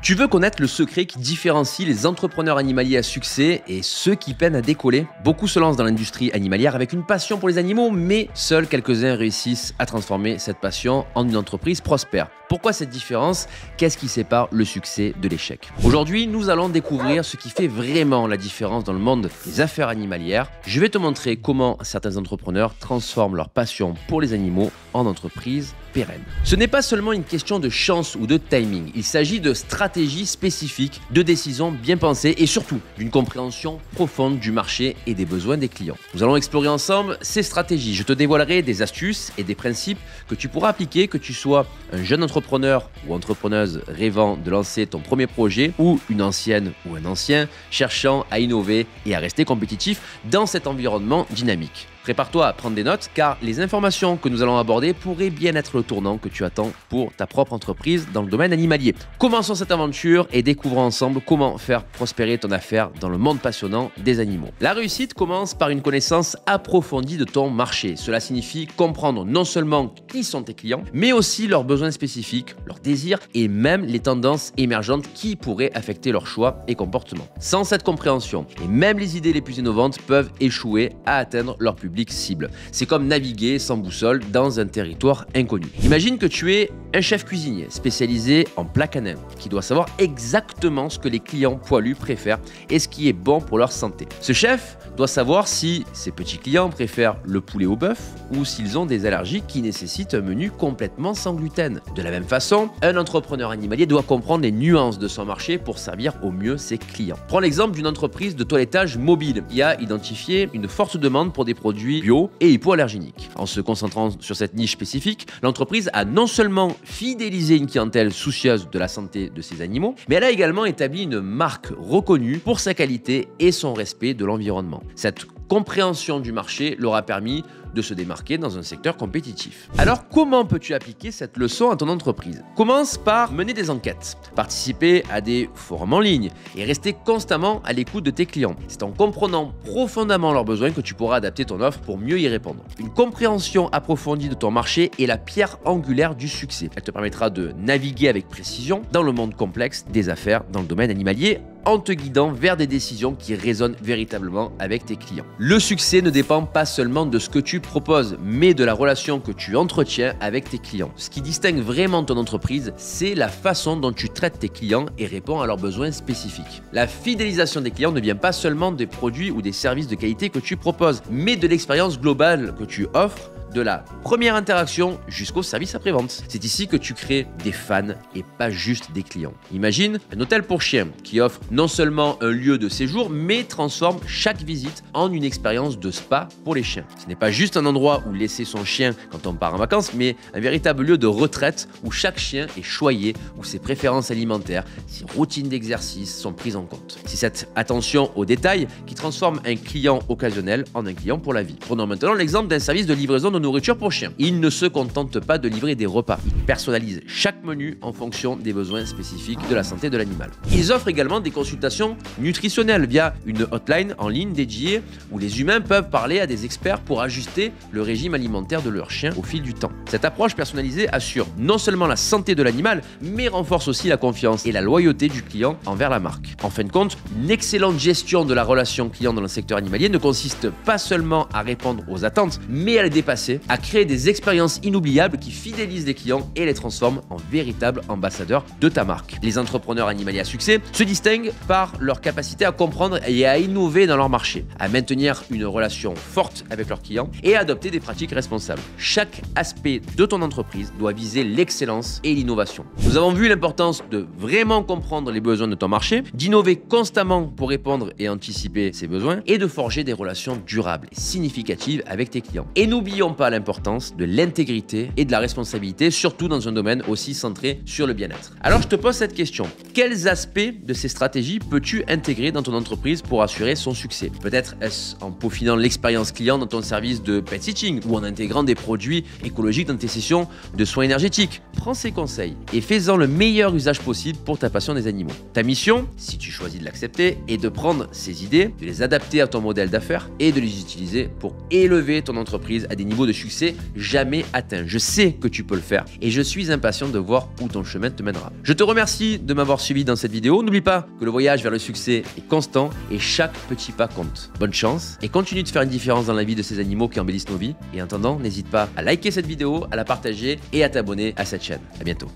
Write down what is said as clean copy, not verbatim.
Tu veux connaître le secret qui différencie les entrepreneurs animaliers à succès et ceux qui peinent à décoller? Beaucoup se lancent dans l'industrie animalière avec une passion pour les animaux, mais seuls quelques-uns réussissent à transformer cette passion en une entreprise prospère. Pourquoi cette différence? Qu'est-ce qui sépare le succès de l'échec? Aujourd'hui, nous allons découvrir ce qui fait vraiment la différence dans le monde des affaires animalières. Je vais te montrer comment certains entrepreneurs transforment leur passion pour les animaux en entreprise pérenne. Ce n'est pas seulement une question de chance ou de timing, il s'agit de stratégies spécifiques, de décisions bien pensées et surtout d'une compréhension profonde du marché et des besoins des clients. Nous allons explorer ensemble ces stratégies. Je te dévoilerai des astuces et des principes que tu pourras appliquer, que tu sois un jeune entrepreneur ou entrepreneuse rêvant de lancer ton premier projet ou une ancienne ou un ancien cherchant à innover et à rester compétitif dans cet environnement dynamique. Prépare-toi à prendre des notes car les informations que nous allons aborder pourraient bien être le tournant que tu attends pour ta propre entreprise dans le domaine animalier. Commençons cette aventure et découvrons ensemble comment faire prospérer ton affaire dans le monde passionnant des animaux. La réussite commence par une connaissance approfondie de ton marché. Cela signifie comprendre non seulement qui sont tes clients, mais aussi leurs besoins spécifiques, leurs désirs et même les tendances émergentes qui pourraient affecter leurs choix et comportements. Sans cette compréhension, et même les idées les plus innovantes peuvent échouer à atteindre leur public cible. C'est comme naviguer sans boussole dans un territoire inconnu. Imagine que tu es un chef cuisinier spécialisé en plats canins qui doit savoir exactement ce que les clients poilus préfèrent et ce qui est bon pour leur santé. Ce chef doit savoir si ses petits clients préfèrent le poulet au bœuf ou s'ils ont des allergies qui nécessitent un menu complètement sans gluten. De la même façon, un entrepreneur animalier doit comprendre les nuances de son marché pour servir au mieux ses clients. Prends l'exemple d'une entreprise de toilettage mobile qui a identifié une forte demande pour des produits bio et hypoallergéniques. En se concentrant sur cette niche spécifique, l'entreprise a non seulement fidélisé une clientèle soucieuse de la santé de ses animaux, mais elle a également établi une marque reconnue pour sa qualité et son respect de l'environnement. Cette compréhension du marché leur a permis de se démarquer dans un secteur compétitif. Alors, comment peux-tu appliquer cette leçon à ton entreprise? Commence par mener des enquêtes, participer à des forums en ligne et rester constamment à l'écoute de tes clients. C'est en comprenant profondément leurs besoins que tu pourras adapter ton offre pour mieux y répondre. Une compréhension approfondie de ton marché est la pierre angulaire du succès. Elle te permettra de naviguer avec précision dans le monde complexe des affaires dans le domaine animalier en te guidant vers des décisions qui résonnent véritablement avec tes clients. Le succès ne dépend pas seulement de ce que tu proposes, mais de la relation que tu entretiens avec tes clients. Ce qui distingue vraiment ton entreprise, c'est la façon dont tu traites tes clients et réponds à leurs besoins spécifiques. La fidélisation des clients ne vient pas seulement des produits ou des services de qualité que tu proposes, mais de l'expérience globale que tu offres, de la première interaction jusqu'au service après-vente. C'est ici que tu crées des fans et pas juste des clients. Imagine un hôtel pour chiens qui offre non seulement un lieu de séjour, mais transforme chaque visite en une expérience de spa pour les chiens. Ce n'est pas juste un endroit où laisser son chien quand on part en vacances, mais un véritable lieu de retraite où chaque chien est choyé, où ses préférences alimentaires, ses routines d'exercice sont prises en compte. C'est cette attention aux détails qui transforme un client occasionnel en un client pour la vie. Prenons maintenant l'exemple d'un service de livraison de nourriture pour chiens. Ils ne se contentent pas de livrer des repas. Ils personnalisent chaque menu en fonction des besoins spécifiques de la santé de l'animal. Ils offrent également des consultations nutritionnelles via une hotline en ligne dédiée où les humains peuvent parler à des experts pour ajuster le régime alimentaire de leur chien au fil du temps. Cette approche personnalisée assure non seulement la santé de l'animal, mais renforce aussi la confiance et la loyauté du client envers la marque. En fin de compte, une excellente gestion de la relation client dans le secteur animalier ne consiste pas seulement à répondre aux attentes, mais à les dépasser, à créer des expériences inoubliables qui fidélisent les clients et les transforment en véritables ambassadeurs de ta marque. Les entrepreneurs animaliers à succès se distinguent par leur capacité à comprendre et à innover dans leur marché, à maintenir une relation forte avec leurs clients et à adopter des pratiques responsables. Chaque aspect de ton entreprise doit viser l'excellence et l'innovation. Nous avons vu l'importance de vraiment comprendre les besoins de ton marché, d'innover constamment pour répondre et anticiper ces besoins et de forger des relations durables et significatives avec tes clients. Et n'oublions pas l'importance de l'intégrité et de la responsabilité, surtout dans un domaine aussi centré sur le bien-être. Alors je te pose cette question. Quels aspects de ces stratégies peux-tu intégrer dans ton entreprise pour assurer son succès? Peut-être est-ce en peaufinant l'expérience client dans ton service de pet sitting ou en intégrant des produits écologiques dans tes sessions de soins énergétiques. Prends ces conseils et fais-en le meilleur usage possible pour ta passion des animaux. Ta mission, si tu choisis de l'accepter, est de prendre ces idées, de les adapter à ton modèle d'affaires et de les utiliser pour élever ton entreprise à des niveaux de succès jamais atteints. Je sais que tu peux le faire et je suis impatient de voir où ton chemin te mènera. Je te remercie de m'avoir suivi suivi dans cette vidéo. N'oublie pas que le voyage vers le succès est constant et chaque petit pas compte. Bonne chance et continue de faire une différence dans la vie de ces animaux qui embellissent nos vies. Et en attendant, n'hésite pas à liker cette vidéo, à la partager et à t'abonner à cette chaîne. À bientôt.